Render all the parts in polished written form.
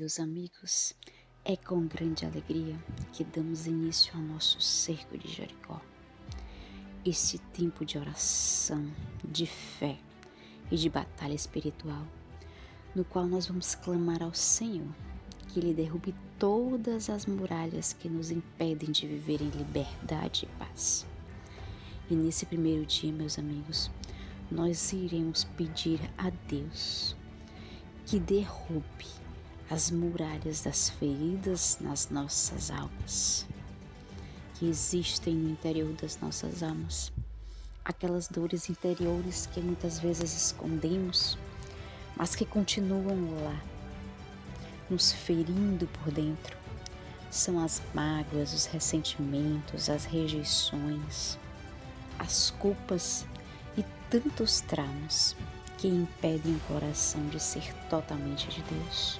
meus amigos, é com grande alegria que damos início ao nosso cerco de Jericó. Esse tempo de oração, de fé e de batalha espiritual, no qual nós vamos clamar ao Senhor que Ele derrube todas as muralhas que nos impedem de viver em liberdade e paz. E nesse primeiro dia, meus amigos, nós iremos pedir a Deus que derrube as muralhas das feridas nas nossas almas, que existem no interior das nossas almas, aquelas dores interiores que muitas vezes escondemos, mas que continuam lá, nos ferindo por dentro. São as mágoas, os ressentimentos, as rejeições, as culpas e tantos traumas que impedem o coração de ser totalmente de Deus.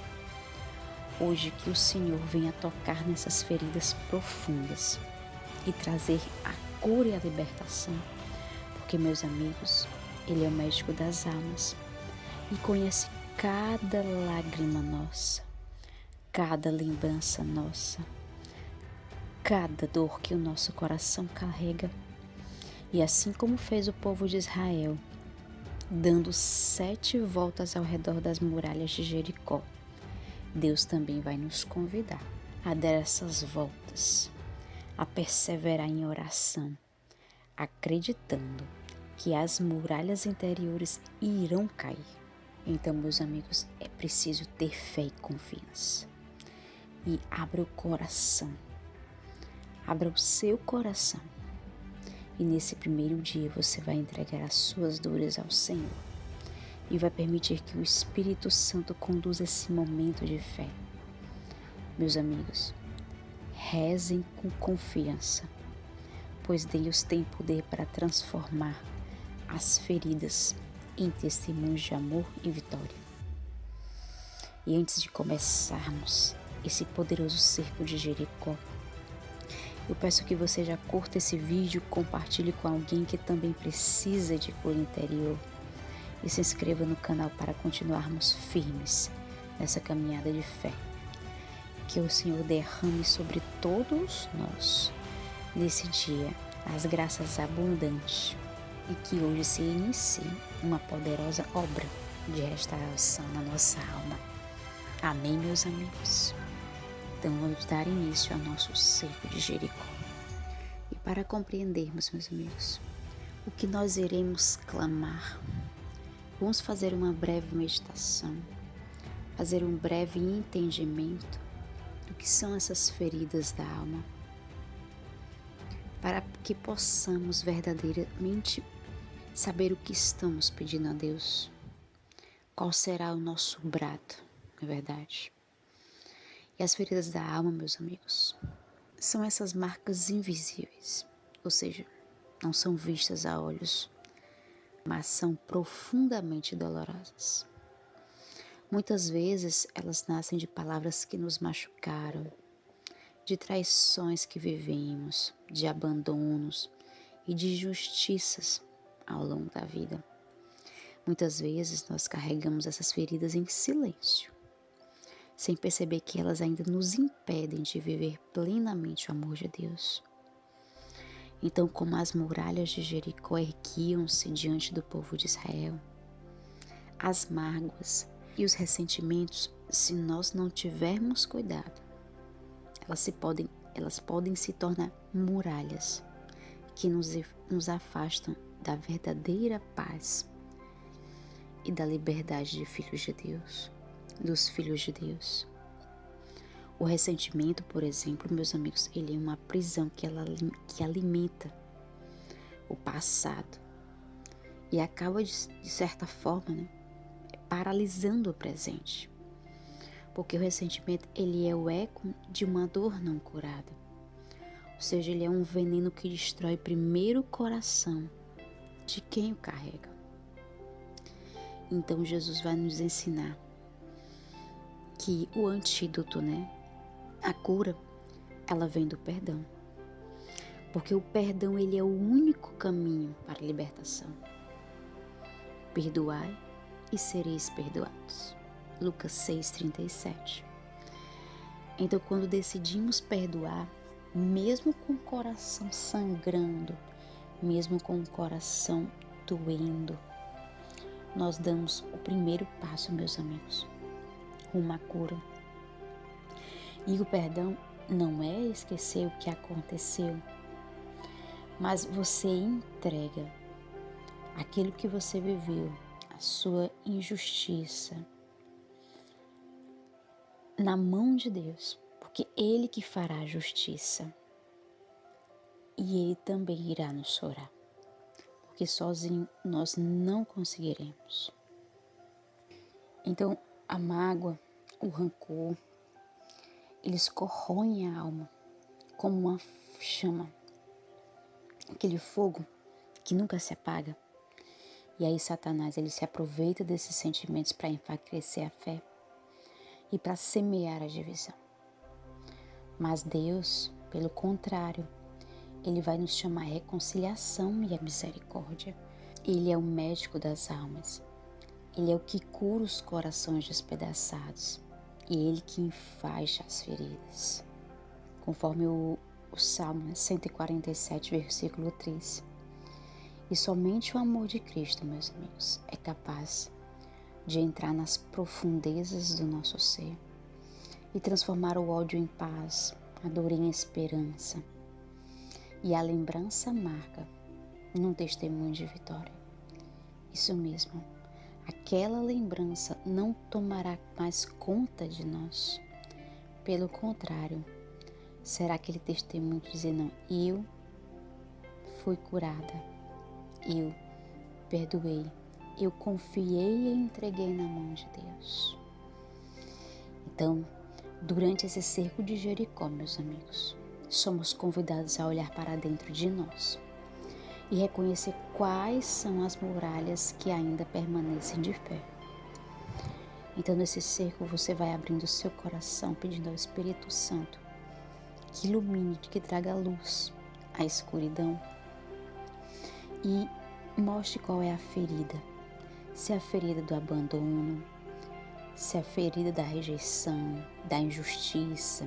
Hoje que o Senhor venha tocar nessas feridas profundas e trazer a cura e a libertação, porque, meus amigos, Ele é o médico das almas e conhece cada lágrima nossa, cada lembrança nossa, cada dor que o nosso coração carrega. E assim como fez o povo de Israel, dando 7 voltas ao redor das muralhas de Jericó, Deus também vai nos convidar a dar essas voltas, a perseverar em oração, acreditando que as muralhas interiores irão cair. Então, meus amigos, é preciso ter fé e confiança. E abra o coração, abra o seu coração. E nesse primeiro dia você vai entregar as suas dores ao Senhor e vai permitir que o Espírito Santo conduza esse momento de fé. Meus amigos, rezem com confiança, pois Deus tem poder para transformar as feridas em testemunhos de amor e vitória. E antes de começarmos esse poderoso cerco de Jericó, eu peço que você já curta esse vídeo, compartilhe com alguém que também precisa de cura interior e se inscreva no canal para continuarmos firmes nessa caminhada de fé. Que o Senhor derrame sobre todos nós, nesse dia, as graças abundantes e que hoje se inicie uma poderosa obra de restauração na nossa alma. Amém, meus amigos? Então vamos dar início ao nosso cerco de Jericó. E para compreendermos, meus amigos, o que nós iremos clamar, vamos fazer uma breve meditação, fazer um breve entendimento do que são essas feridas da alma, para que possamos verdadeiramente saber o que estamos pedindo a Deus, qual será o nosso brado, na verdade. E as feridas da alma, meus amigos, são essas marcas invisíveis, ou seja, não são vistas a olhos, mas são profundamente dolorosas. Muitas vezes elas nascem de palavras que nos machucaram, de traições que vivemos, de abandonos e de injustiças ao longo da vida. Muitas vezes nós carregamos essas feridas em silêncio, sem perceber que elas ainda nos impedem de viver plenamente o amor de Deus. Então, como as muralhas de Jericó erguiam-se diante do povo de Israel, as mágoas e os ressentimentos, se nós não tivermos cuidado, elas podem se tornar muralhas que nos afastam da verdadeira paz e da liberdade de filhos de Deus, dos filhos de Deus. O ressentimento, por exemplo, meus amigos, ele é uma prisão que alimenta o passado e acaba, de certa forma, paralisando o presente. Porque o ressentimento, ele é o eco de uma dor não curada. Ou seja, ele é um veneno que destrói primeiro o coração de quem o carrega. Então Jesus vai nos ensinar que o antídoto, a cura, ela vem do perdão. Porque o perdão, ele é o único caminho para a libertação. Perdoai e sereis perdoados. Lucas 6:37. Então, quando decidimos perdoar, mesmo com o coração sangrando, mesmo com o coração doendo, nós damos o primeiro passo, meus amigos, rumo à cura. E o perdão não é esquecer o que aconteceu, mas você entrega aquilo que você viveu, a sua injustiça, na mão de Deus, porque Ele que fará a justiça. E Ele também irá nos chorar, porque sozinho nós não conseguiremos. Então, a mágoa, o rancor, eles corroem a alma como uma chama, aquele fogo que nunca se apaga. E aí Satanás, ele se aproveita desses sentimentos para enfraquecer a fé e para semear a divisão. Mas Deus, pelo contrário, Ele vai nos chamar a reconciliação e a misericórdia. Ele é o médico das almas. Ele é o que cura os corações despedaçados. E Ele que enfaixa as feridas. Conforme o Salmo 147, versículo 3. E somente o amor de Cristo, meus amigos, é capaz de entrar nas profundezas do nosso ser e transformar o ódio em paz, a dor em esperança e a lembrança amarga num testemunho de vitória. Isso mesmo, aquela lembrança não tomará mais conta de nós. Pelo contrário, será aquele testemunho dizendo: eu fui curada, eu perdoei, eu confiei e entreguei na mão de Deus. Então, durante esse cerco de Jericó, meus amigos, somos convidados a olhar para dentro de nós e reconhecer quais são as muralhas que ainda permanecem de pé. Então, nesse cerco, você vai abrindo o seu coração, pedindo ao Espírito Santo que ilumine, que traga luz à escuridão e mostre qual é a ferida. Se é a ferida do abandono, se é a ferida da rejeição, da injustiça,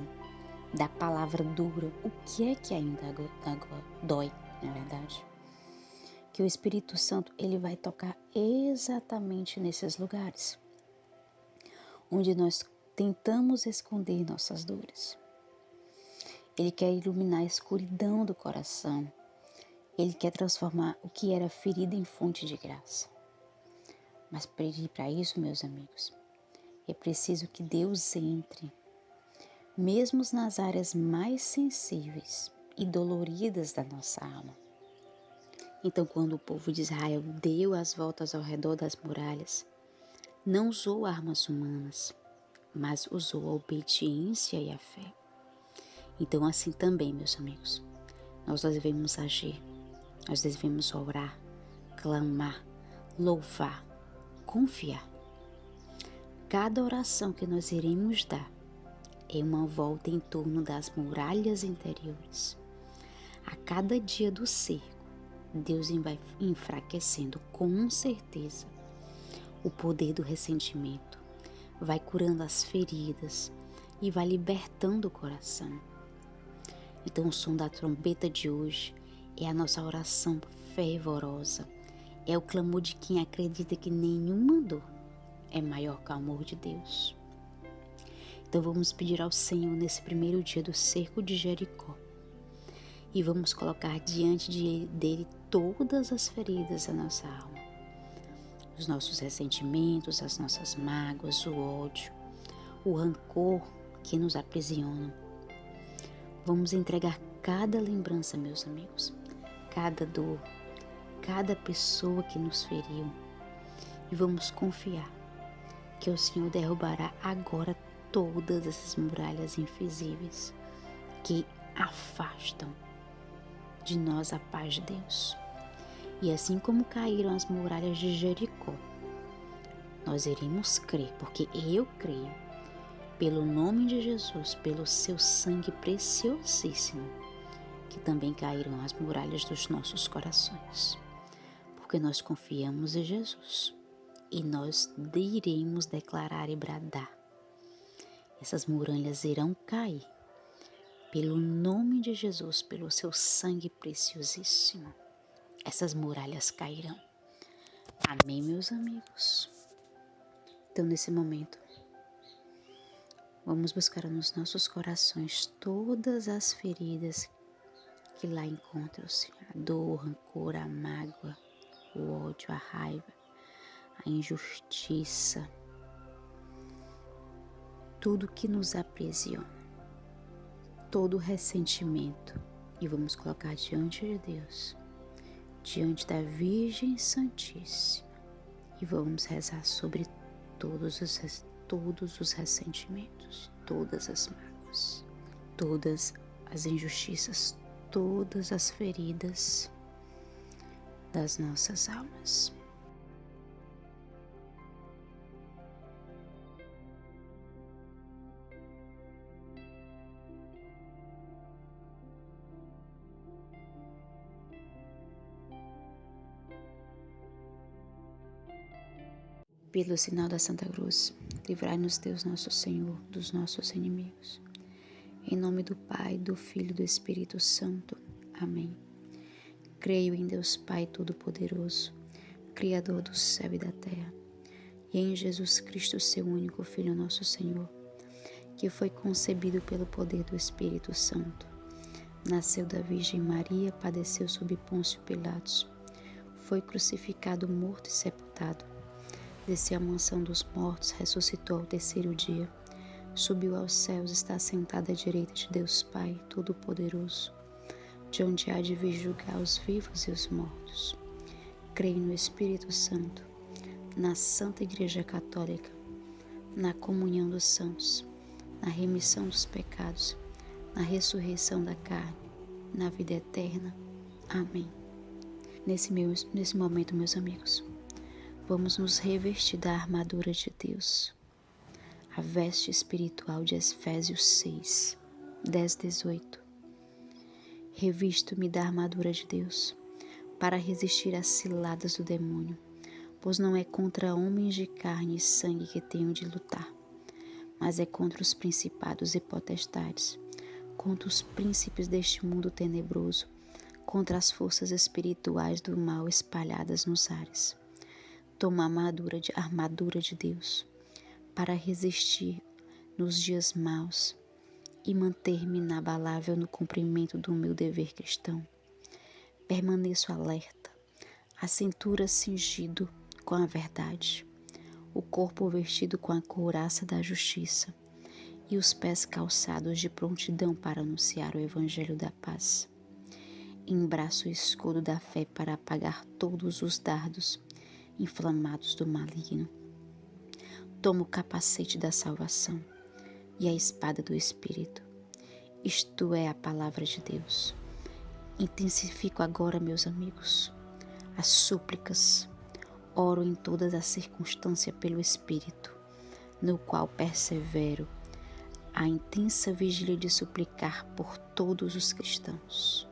da palavra dura, o que é que ainda dói, na verdade? Que o Espírito Santo, ele vai tocar exatamente nesses lugares onde nós tentamos esconder nossas dores. Ele quer iluminar a escuridão do coração. Ele quer transformar o que era ferida em fonte de graça. Mas para isso, meus amigos, é preciso que Deus entre, mesmo nas áreas mais sensíveis e doloridas da nossa alma. Então, quando o povo de Israel deu as voltas ao redor das muralhas, não usou armas humanas, mas usou a obediência e a fé. Então, assim também, meus amigos, nós devemos agir, nós devemos orar, clamar, louvar, confiar. Cada oração que nós iremos dar é uma volta em torno das muralhas interiores. A cada dia do cerco, Deus vai enfraquecendo com certeza o poder do ressentimento, vai curando as feridas e vai libertando o coração. Então o som da trombeta de hoje é a nossa oração fervorosa, é o clamor de quem acredita que nenhuma dor é maior que o amor de Deus. Então vamos pedir ao Senhor nesse primeiro dia do cerco de Jericó e vamos colocar diante dele todas as feridas da nossa alma, os nossos ressentimentos, as nossas mágoas, o ódio, o rancor que nos aprisionam. Vamos entregar cada lembrança, meus amigos, cada dor, cada pessoa que nos feriu e vamos confiar que o Senhor derrubará agora todas essas muralhas invisíveis que afastam de nós a paz de Deus. E assim como caíram as muralhas de Jericó, nós iremos crer, porque eu creio, pelo nome de Jesus, pelo seu sangue preciosíssimo, que também caíram as muralhas dos nossos corações, porque nós confiamos em Jesus e nós iremos declarar e bradar Essas muralhas irão cair. Pelo nome de Jesus, pelo seu sangue preciosíssimo, essas muralhas cairão. Amém, meus amigos? Então, nesse momento, vamos buscar nos nossos corações todas as feridas que lá encontram-se. A dor, o rancor, a mágoa, o ódio, a raiva, a injustiça. Tudo que nos aprisiona. Todo o ressentimento. E vamos colocar diante de Deus. Diante da Virgem Santíssima. E vamos rezar sobre todos os ressentimentos, todas as mágoas, todas as injustiças, todas as feridas das nossas almas. Pelo sinal da Santa Cruz, livrai-nos Deus nosso Senhor dos nossos inimigos. Em nome do Pai, do Filho e do Espírito Santo. Amém. Creio em Deus Pai Todo-Poderoso, Criador do céu e da terra, e em Jesus Cristo, seu único Filho, nosso Senhor, que foi concebido pelo poder do Espírito Santo. Nasceu da Virgem Maria, padeceu sob Pôncio Pilatos, foi crucificado, morto e sepultado. Desceu à mansão dos mortos, ressuscitou ao terceiro dia, subiu aos céus, está sentado à direita de Deus Pai Todo-Poderoso, de onde há de vir julgar os vivos e os mortos. Creio no Espírito Santo, na Santa Igreja Católica, na comunhão dos santos, na remissão dos pecados, na ressurreição da carne, na vida eterna. Amém. Nesse momento, meus amigos, vamos nos revestir da armadura de Deus. A veste espiritual de Efésios 6, 10, 18. Revisto-me da armadura de Deus, para resistir às ciladas do demônio, pois não é contra homens de carne e sangue que tenho de lutar, mas é contra os principados e potestades, contra os príncipes deste mundo tenebroso, contra as forças espirituais do mal espalhadas nos ares. Toma a armadura de Deus para resistir nos dias maus e manter-me inabalável no cumprimento do meu dever cristão. Permaneço alerta, a cintura cingido com a verdade, o corpo vestido com a couraça da justiça e os pés calçados de prontidão para anunciar o evangelho da paz. Embraço o escudo da fé para apagar todos os dardos inflamados do maligno. Tomo o capacete da salvação e a espada do Espírito, isto é a palavra de Deus. Intensifico agora, meus amigos, as súplicas. Oro em todas as circunstâncias pelo Espírito, no qual persevero a intensa vigília de suplicar por todos os cristãos.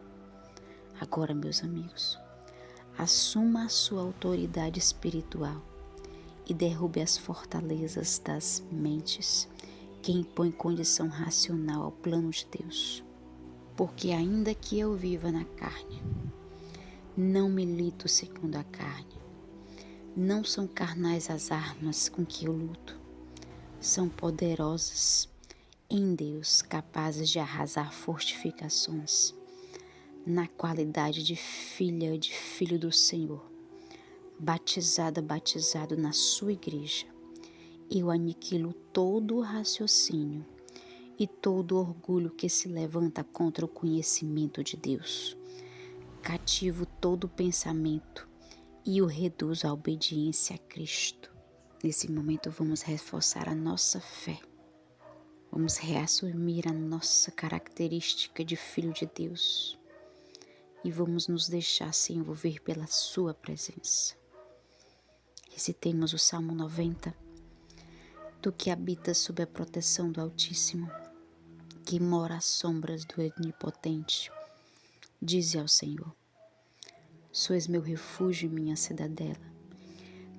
Agora, meus amigos, assuma a sua autoridade espiritual e derrube as fortalezas das mentes que impõem condição racional ao plano de Deus. Porque ainda que eu viva na carne, não milito segundo a carne. Não são carnais as armas com que eu luto. São poderosas em Deus, capazes de arrasar fortificações. Na qualidade de filha, de filho do Senhor, batizado na sua igreja, eu aniquilo todo o raciocínio e todo orgulho que se levanta contra o conhecimento de Deus. Cativo todo pensamento e o reduzo à obediência a Cristo. Nesse momento vamos reforçar a nossa fé. Vamos reassumir a nossa característica de filho de Deus. E vamos nos deixar se envolver pela sua presença. Recitemos o Salmo 90. Tu que habitas sob a proteção do Altíssimo, que mora às sombras do Onipotente, dize ao Senhor: sois meu refúgio e minha cidadela,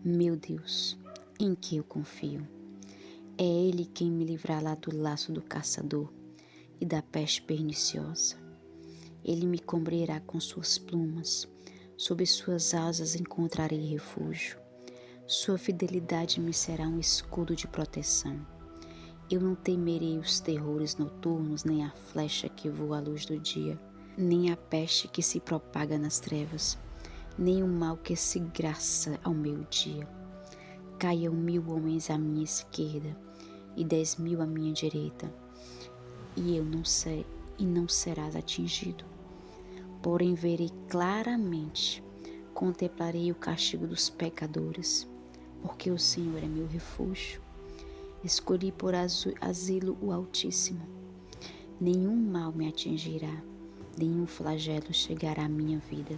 meu Deus, em que eu confio. É Ele quem me livrará do laço do caçador e da peste perniciosa. Ele me cobrirá com suas plumas, sob suas asas encontrarei refúgio. Sua fidelidade me será um escudo de proteção. Eu não temerei os terrores noturnos, nem a flecha que voa à luz do dia, nem a peste que se propaga nas trevas, nem o mal que se graça ao meio-dia. Caiam 1000 homens à minha esquerda e 10.000 à minha direita, e não serás atingido. Porém verei claramente, contemplarei o castigo dos pecadores, porque o Senhor é meu refúgio. Escolhi por asilo o Altíssimo. Nenhum mal me atingirá, nenhum flagelo chegará à minha vida,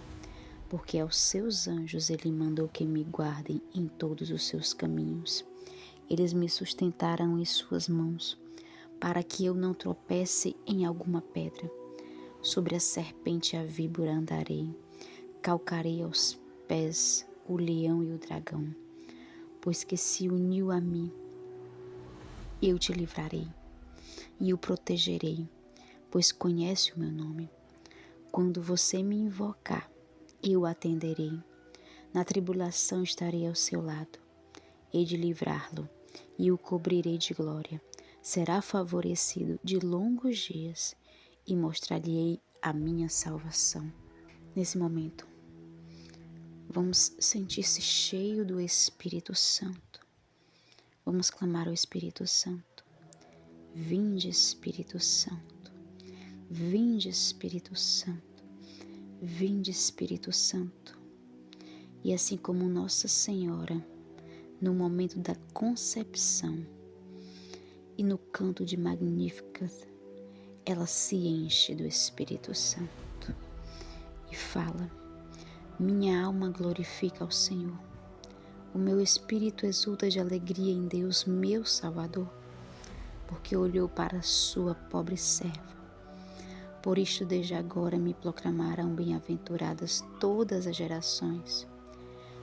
porque aos seus anjos ele mandou que me guardem em todos os seus caminhos. Eles me sustentarão em suas mãos, para que eu não tropece em alguma pedra. Sobre a serpente e a víbora andarei, calcarei aos pés o leão e o dragão, pois que se uniu a mim, eu te livrarei e o protegerei, pois conhece o meu nome. Quando você me invocar, eu atenderei. Na tribulação estarei ao seu lado. Hei de livrá-lo e o cobrirei de glória. Será favorecido de longos dias e mostrar-lhe-ei a minha salvação. Nesse momento, vamos sentir-se cheio do Espírito Santo. Vamos clamar ao Espírito Santo. Vinde, Espírito Santo. Vinde, Espírito Santo. Vinde, Espírito Santo. E assim como Nossa Senhora, no momento da concepção e no canto de Magnificat, ela se enche do Espírito Santo e fala: minha alma glorifica ao Senhor. O meu espírito exulta de alegria em Deus, meu Salvador, porque olhou para a sua pobre serva. Por isto, desde agora me proclamarão bem-aventuradas todas as gerações,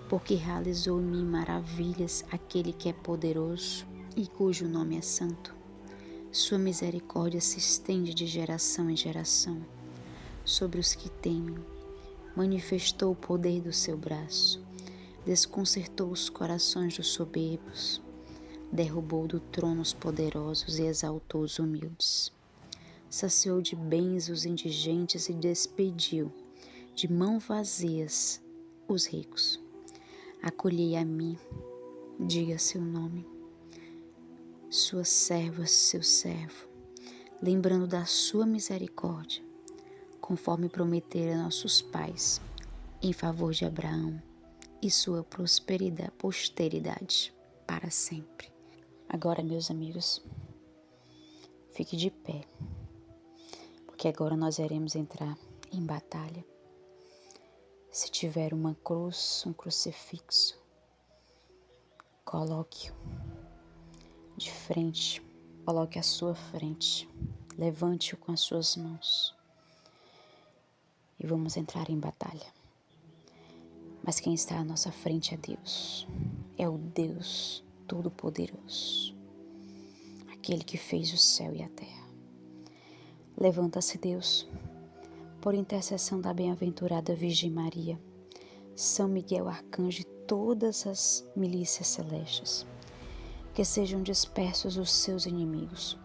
porque realizou em mim maravilhas aquele que é poderoso e cujo nome é santo. Sua misericórdia se estende de geração em geração sobre os que temem. Manifestou o poder do seu braço, desconcertou os corações dos soberbos, derrubou do trono os poderosos e exaltou os humildes. Saciou de bens os indigentes e despediu de mãos vazias os ricos. Acolhei a mim, diga seu nome, sua serva, seu servo, lembrando da sua misericórdia, conforme prometeram nossos pais, em favor de Abraão e sua posteridade para sempre. Agora, meus amigos, fique de pé, porque agora nós iremos entrar em batalha. Se tiver uma cruz, um crucifixo, coloque-o de frente, coloque à sua frente, levante-o com as suas mãos e vamos entrar em batalha. Mas quem está à nossa frente é Deus, é o Deus Todo-Poderoso, aquele que fez o céu e a terra. Levanta-se, Deus, por intercessão da bem-aventurada Virgem Maria, São Miguel Arcanjo e todas as milícias celestes, que sejam dispersos os seus inimigos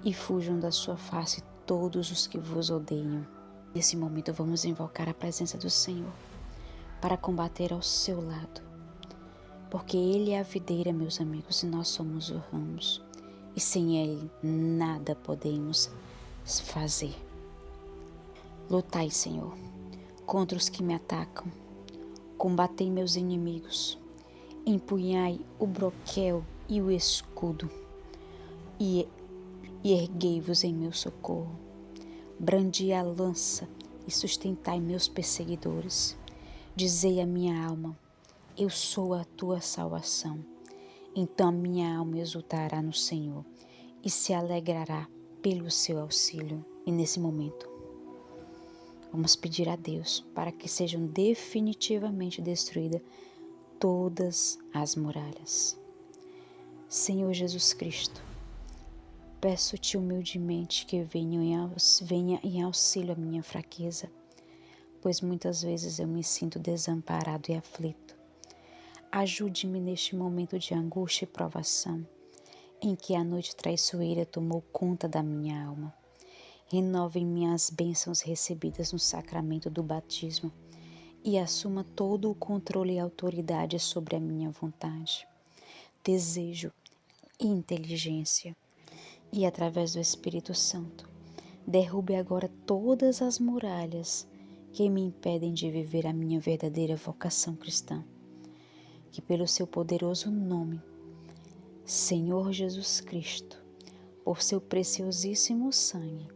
e fujam da sua face todos os que vos odeiam. Nesse momento vamos invocar a presença do Senhor para combater ao seu lado, porque Ele é a videira, meus amigos, e nós somos os ramos, e sem Ele nada podemos fazer. Lutai, Senhor, contra os que me atacam, combatei meus inimigos, empunhai o broquel e o escudo, e erguei-vos em meu socorro. Brandi a lança e sustentai meus perseguidores. Dizei à minha alma: eu sou a tua salvação. Então a minha alma exultará no Senhor e se alegrará pelo seu auxílio. E nesse momento, vamos pedir a Deus para que sejam definitivamente destruídas todas as muralhas. Senhor Jesus Cristo, peço-te humildemente que venha em auxílio à minha fraqueza, pois muitas vezes eu me sinto desamparado e aflito. Ajude-me neste momento de angústia e provação, em que a noite traiçoeira tomou conta da minha alma. Renove em mim as bênçãos recebidas no sacramento do batismo e assuma todo o controle e autoridade sobre a minha vontade, desejo e inteligência. E através do Espírito Santo, derrube agora todas as muralhas que me impedem de viver a minha verdadeira vocação cristã. Que pelo seu poderoso nome, Senhor Jesus Cristo, por seu preciosíssimo sangue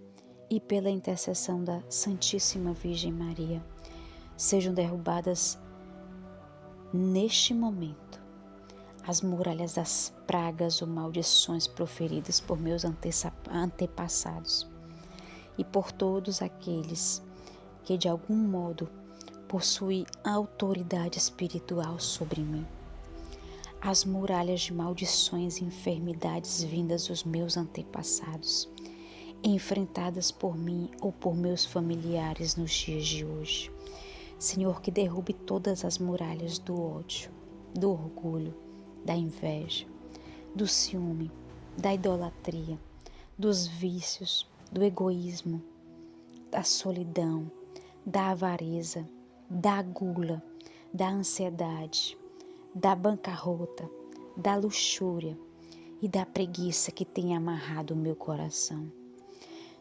e pela intercessão da Santíssima Virgem Maria, sejam derrubadas neste momento as muralhas das pragas ou maldições proferidas por meus antepassados e por todos aqueles que de algum modo possuem autoridade espiritual sobre mim. As muralhas de maldições e enfermidades vindas dos meus antepassados, enfrentadas por mim ou por meus familiares nos dias de hoje. Senhor, que derrube todas as muralhas do ódio, do orgulho, da inveja, do ciúme, da idolatria, dos vícios, do egoísmo, da solidão, da avareza, da gula, da ansiedade, da bancarrota, da luxúria e da preguiça que tem amarrado o meu coração.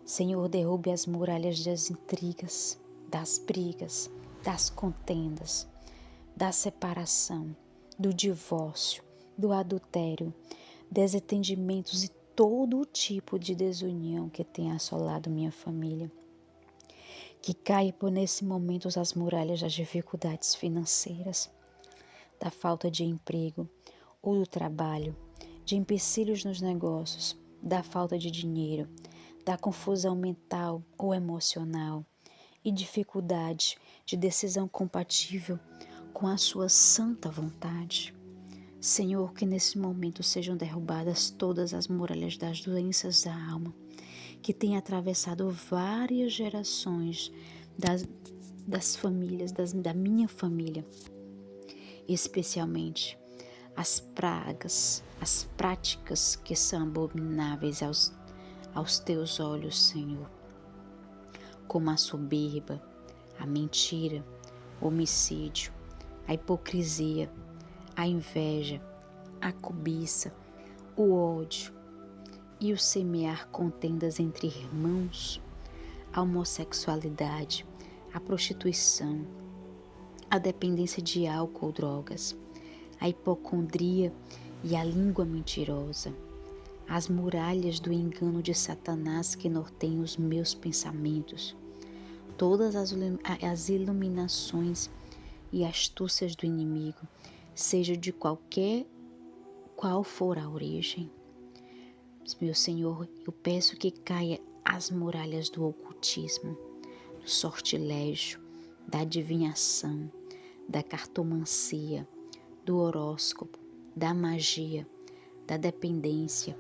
Senhor, derrube as muralhas das intrigas, das brigas, das contendas, da separação, do divórcio, do adultério, desentendimentos e todo o tipo de desunião que tem assolado minha família. Que caia por nesse momento as muralhas das dificuldades financeiras, da falta de emprego ou do trabalho, de empecilhos nos negócios, da falta de dinheiro, da confusão mental ou emocional e dificuldade de decisão compatível com a sua santa vontade. Senhor, que nesse momento sejam derrubadas todas as muralhas das doenças da alma, que tem atravessado várias gerações das famílias, da minha família, especialmente as pragas, as práticas que são abomináveis aos teus olhos, Senhor, como a soberba, a mentira, o homicídio, a hipocrisia, a inveja, a cobiça, o ódio e o semear contendas entre irmãos, a homossexualidade, a prostituição, a dependência de álcool ou drogas, a hipocondria e a língua mentirosa, as muralhas do engano de Satanás que norteiam os meus pensamentos, todas as iluminações e astúcias do inimigo, seja de qual for a origem. Meu Senhor, eu peço que caia as muralhas do ocultismo, do sortilégio, da adivinhação, da cartomancia, do horóscopo, da magia, da dependência,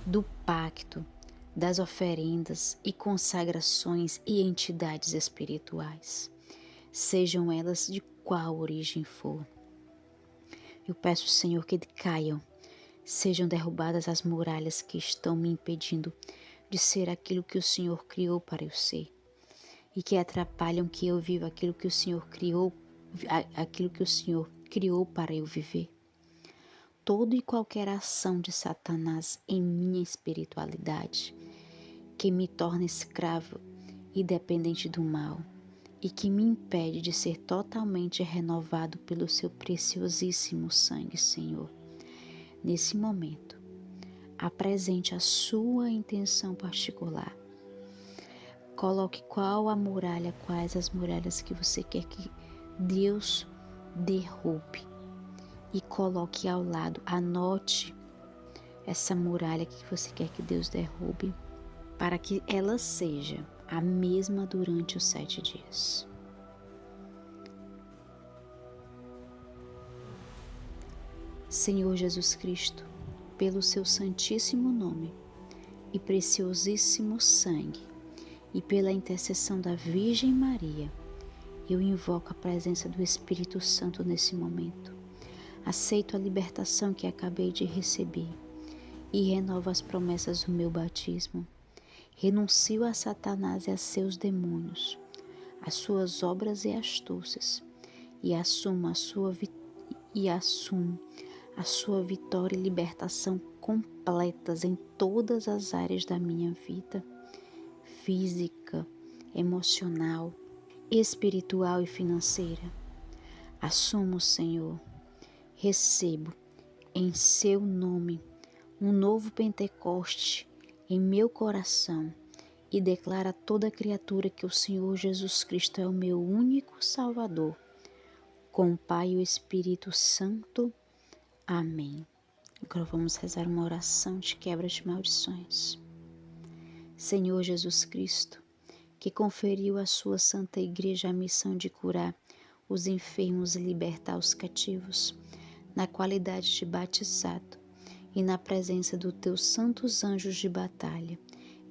do pacto, das oferendas e consagrações e entidades espirituais, sejam elas de qual origem for. Eu peço, Senhor, que caiam, sejam derrubadas as muralhas que estão me impedindo de ser aquilo que o Senhor criou para eu ser e que atrapalham que eu viva aquilo que o Senhor criou para eu viver. Toda e qualquer ação de Satanás em minha espiritualidade que me torna escravo e dependente do mal e que me impede de ser totalmente renovado pelo seu preciosíssimo sangue, Senhor. Nesse momento, apresente a sua intenção particular. Coloque quais as muralhas que você quer que Deus derrube e coloque ao lado, anote essa muralha que você quer que Deus derrube para que ela seja a mesma durante os 7 dias. Senhor Jesus Cristo, pelo seu santíssimo nome e preciosíssimo sangue, e pela intercessão da Virgem Maria, eu invoco a presença do Espírito Santo nesse momento. Aceito a libertação que acabei de receber e renovo as promessas do meu batismo. Renuncio a Satanás e a seus demônios, as suas obras e astúcias, e assumo a sua vitória e libertação completas em todas as áreas da minha vida, física, emocional, espiritual e financeira. Assumo, Senhor, recebo em seu nome um novo Pentecoste em meu coração e declaro a toda criatura que o Senhor Jesus Cristo é o meu único Salvador, com o Pai e o Espírito Santo. Amém. Agora vamos rezar uma oração de quebra de maldições. Senhor Jesus Cristo, que conferiu à sua Santa Igreja a missão de curar os enfermos e libertar os cativos, na qualidade de batizado e na presença dos teus santos anjos de batalha,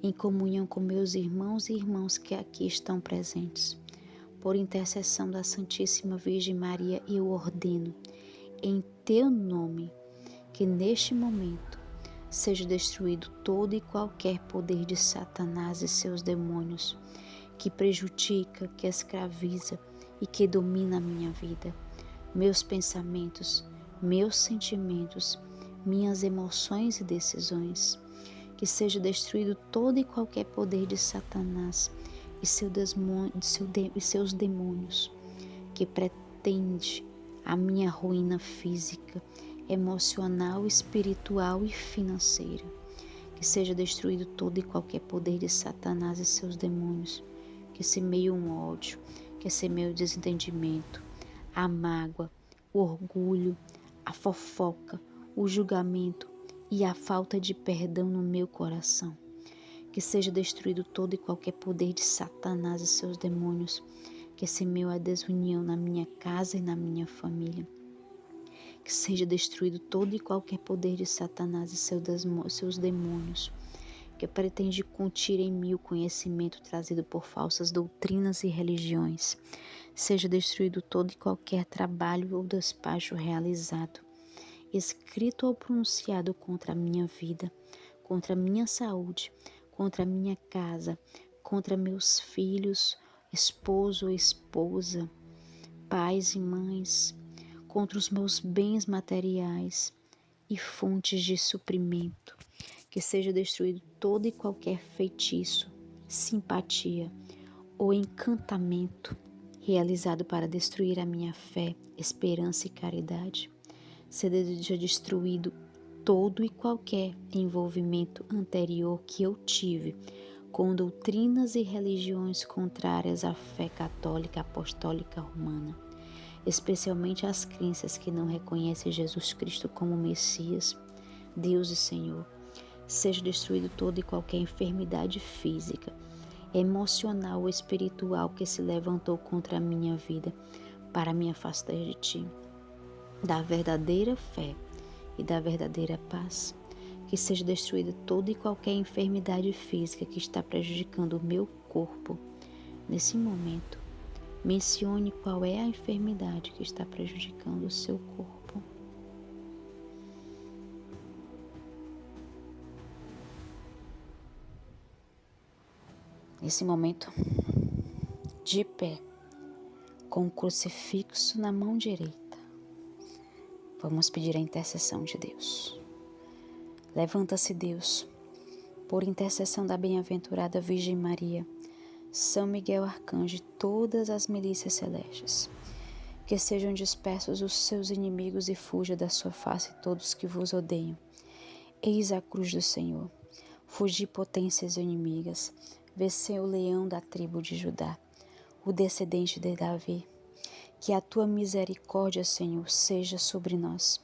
em comunhão com meus irmãos e irmãs que aqui estão presentes. Por intercessão da Santíssima Virgem Maria, eu ordeno, em teu nome, que neste momento seja destruído todo e qualquer poder de Satanás e seus demônios, que prejudica, que escraviza e que domina a minha vida, meus pensamentos, meus sentimentos, minhas emoções e decisões. Que seja destruído todo e qualquer poder de Satanás e seus demônios, que pretende a minha ruína física, emocional, espiritual e financeira. Que seja destruído todo e qualquer poder de Satanás e seus demônios, que semeia um ódio, que semeia o desentendimento, a mágoa, o orgulho, a fofoca, o julgamento e a falta de perdão no meu coração. Que seja destruído todo e qualquer poder de Satanás e seus demônios, que semeia a desunião na minha casa e na minha família. Que seja destruído todo e qualquer poder de Satanás e seus demônios, que pretende conter em mim o conhecimento trazido por falsas doutrinas e religiões. Seja destruído todo e qualquer trabalho ou despacho realizado, escrito ou pronunciado contra a minha vida, contra a minha saúde, contra a minha casa, contra meus filhos, esposo ou esposa, pais e mães, contra os meus bens materiais e fontes de suprimento. Que seja destruído todo e qualquer feitiço, simpatia ou encantamento realizado para destruir a minha fé, esperança e caridade. Seja destruído todo e qualquer envolvimento anterior que eu tive com doutrinas e religiões contrárias à fé católica apostólica romana, especialmente as crenças que não reconhecem Jesus Cristo como Messias, Deus e Senhor. Seja destruído toda e qualquer enfermidade física, emocional ou espiritual que se levantou contra a minha vida para me afastar de ti, da verdadeira fé e da verdadeira paz. Que seja destruída toda e qualquer enfermidade física que está prejudicando o meu corpo. Nesse momento, mencione qual é a enfermidade que está prejudicando o seu corpo. Nesse momento, de pé, com o crucifixo na mão direita, vamos pedir a intercessão de Deus. Levanta-se, Deus, por intercessão da bem-aventurada Virgem Maria, São Miguel Arcanjo e todas as milícias celestes. Que sejam dispersos os seus inimigos e fuja da sua face todos que vos odeiam. Eis a cruz do Senhor. Fugi potências inimigas. Venceu o leão da tribo de Judá, o descendente de Davi. Que a tua misericórdia, Senhor, seja sobre nós,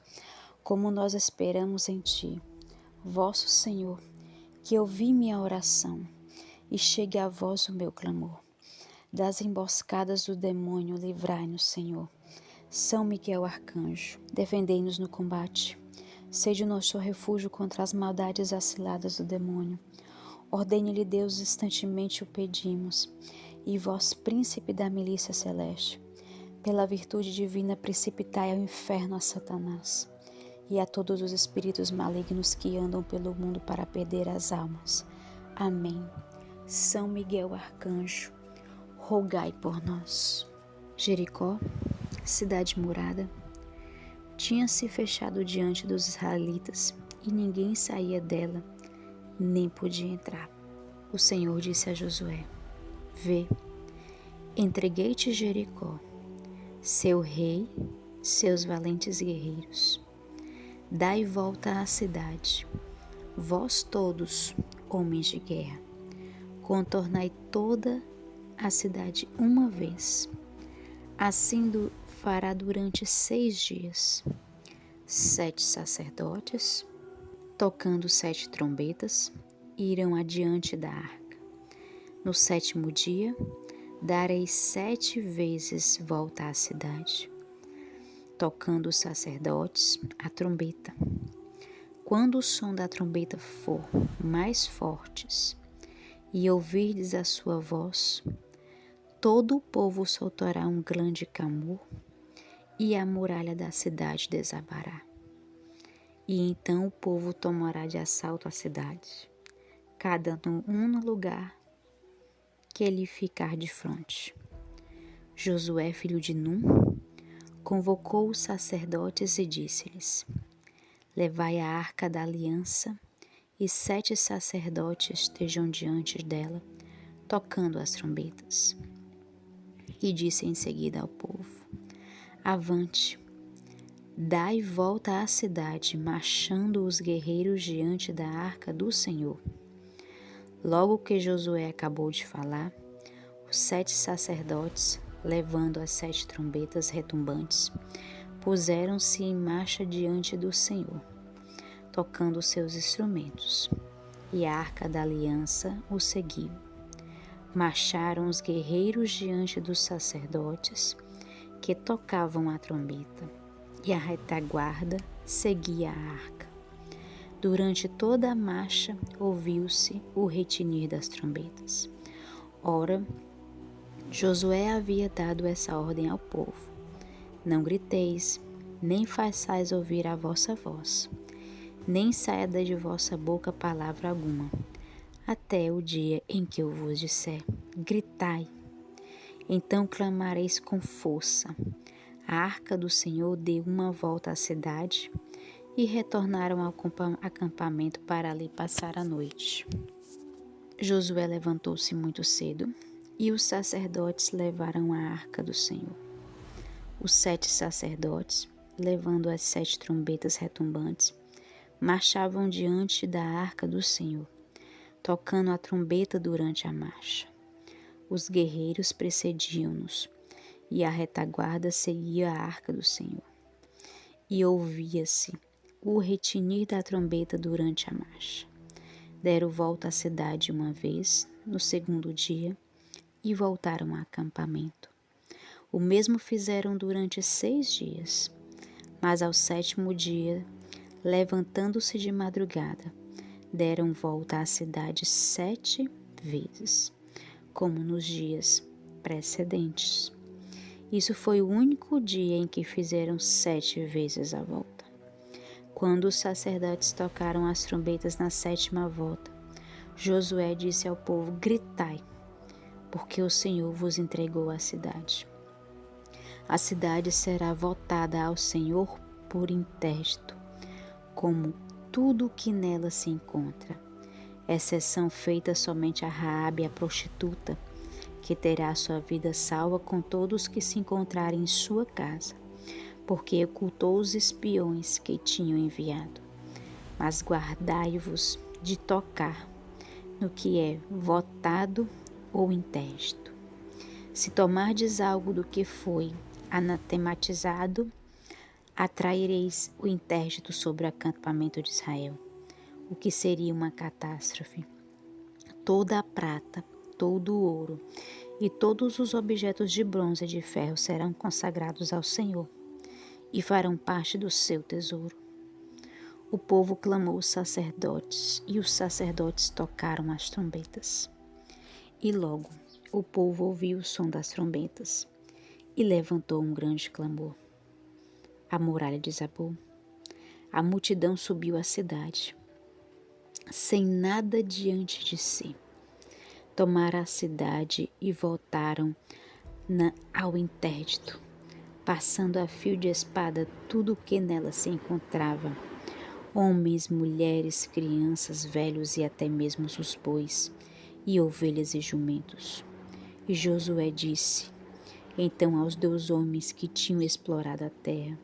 como nós esperamos em ti. Vosso Senhor, que ouvi minha oração e chegue a vós o meu clamor. Das emboscadas do demônio, livrai-nos, Senhor. São Miguel Arcanjo, defendei-nos no combate. Sede o nosso refúgio contra as maldades aciladas do demônio. Ordene-lhe Deus, instantemente o pedimos. E vós, príncipe da milícia celeste, pela virtude divina precipitai ao inferno a Satanás e a todos os espíritos malignos que andam pelo mundo para perder as almas. Amém. São Miguel Arcanjo, rogai por nós. Jericó, cidade murada, tinha-se fechado diante dos israelitas e ninguém saía dela, nem podia entrar. O Senhor disse a Josué: Vê, entreguei-te Jericó, seu rei, seus valentes guerreiros. Dai volta à cidade, vós todos, homens de guerra, contornai toda a cidade uma vez. Assim fará durante 6 dias. 7 sacerdotes, tocando 7 trombetas, irão adiante da arca. No 7º dia, darei 7 vezes volta à cidade, tocando os sacerdotes a trombeta. Quando o som da trombeta for mais fortes e ouvirdes a sua voz, todo o povo soltará um grande clamor e a muralha da cidade desabará. E então o povo tomará de assalto a cidade, cada um no lugar que lhe ficar de frente. Josué, filho de Num, convocou os sacerdotes e disse-lhes: Levai a arca da aliança, e 7 sacerdotes estejam diante dela, tocando as trombetas. E disse em seguida ao povo: Avante, dai volta à cidade, marchando os guerreiros diante da arca do Senhor. Logo que Josué acabou de falar, os 7 sacerdotes, levando as 7 trombetas retumbantes, puseram-se em marcha diante do Senhor, tocando seus instrumentos, e a arca da aliança o seguiu. Marcharam os guerreiros diante dos sacerdotes, que tocavam a trombeta, e a retaguarda seguia a arca. Durante toda a marcha ouviu-se o retinir das trombetas. Ora, Josué havia dado essa ordem ao povo: Não griteis, nem façais ouvir a vossa voz, nem saia de vossa boca palavra alguma, até o dia em que eu vos disser: gritai. Então clamareis com força. A arca do Senhor deu uma volta à cidade e retornaram ao acampamento para ali passar a noite. Josué levantou-se muito cedo e os sacerdotes levaram a arca do Senhor. Os 7 sacerdotes, levando as 7 trombetas retumbantes, marchavam diante da arca do Senhor, tocando a trombeta durante a marcha. Os guerreiros precediam-nos, e a retaguarda seguia a arca do Senhor. E ouvia-se o retinir da trombeta durante a marcha. Deram volta à cidade uma vez, no 2º dia, e voltaram ao acampamento. O mesmo fizeram durante 6 dias, mas ao 7º dia, levantando-se de madrugada, deram volta à cidade 7 vezes, como nos dias precedentes. Isso foi o único dia em que fizeram 7 vezes a volta. Quando os sacerdotes tocaram as trombetas na 7ª volta, Josué disse ao povo: Gritai, porque o Senhor vos entregou a cidade. A cidade será votada ao Senhor por intérito, como tudo o que nela se encontra, exceção feita somente a Raabe, a prostituta, que terá sua vida salva com todos que se encontrarem em sua casa, porque ocultou os espiões que tinham enviado. Mas guardai-vos de tocar no que é votado ou intérito. Se tomardes algo do que foi anatematizado, atraireis o intérito sobre o acampamento de Israel, o que seria uma catástrofe. Toda a prata, todo o ouro e todos os objetos de bronze e de ferro serão consagrados ao Senhor e farão parte do seu tesouro. O povo clamou os sacerdotes, e os sacerdotes tocaram as trombetas. E logo o povo ouviu o som das trombetas, e levantou um grande clamor. A muralha desabou. A multidão subiu à cidade, sem nada diante de si. Tomaram a cidade e voltaram ao interdito, passando a fio de espada tudo o que nela se encontrava. Homens, mulheres, crianças, velhos e até mesmo os bois, e ovelhas e jumentos. E Josué disse então aos 2 homens que tinham explorado a terra: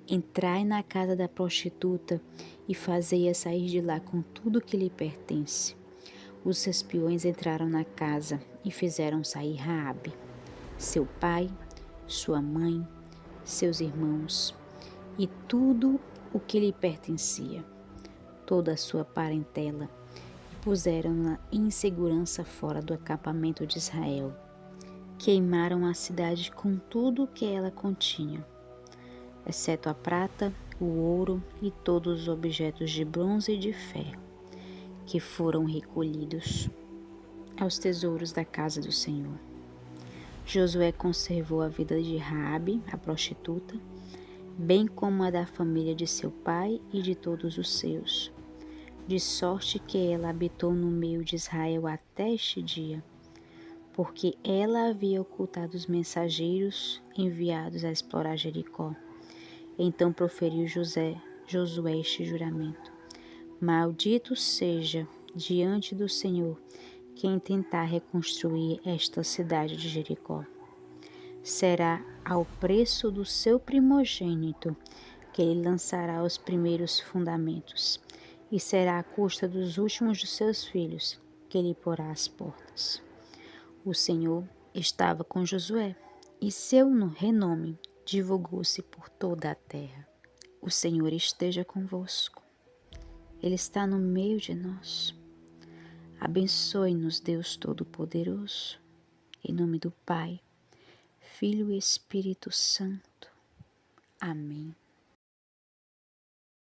entrai na casa da prostituta e fazei-a sair de lá com tudo que lhe pertence. Os espiões entraram na casa e fizeram sair Raabe, seu pai, sua mãe, seus irmãos e tudo o que lhe pertencia, toda a sua parentela, e puseram-na em segurança fora do acampamento de Israel. Queimaram a cidade com tudo o que ela continha, exceto a prata, o ouro e todos os objetos de bronze e de ferro, que foram recolhidos aos tesouros da casa do Senhor. Josué conservou a vida de Raabe, a prostituta, bem como a da família de seu pai e de todos os seus, de sorte que ela habitou no meio de Israel até este dia, porque ela havia ocultado os mensageiros enviados a explorar Jericó. Então proferiu Josué este juramento: maldito seja diante do Senhor quem tentar reconstruir esta cidade de Jericó. Será ao preço do seu primogênito que ele lançará os primeiros fundamentos, e será à custa dos últimos de seus filhos que ele porá as portas. O Senhor estava com Josué, e seu renome divulgou-se por toda a terra. O Senhor esteja convosco. Ele está no meio de nós. Abençoe-nos, Deus Todo-Poderoso, em nome do Pai, Filho e Espírito Santo. Amém.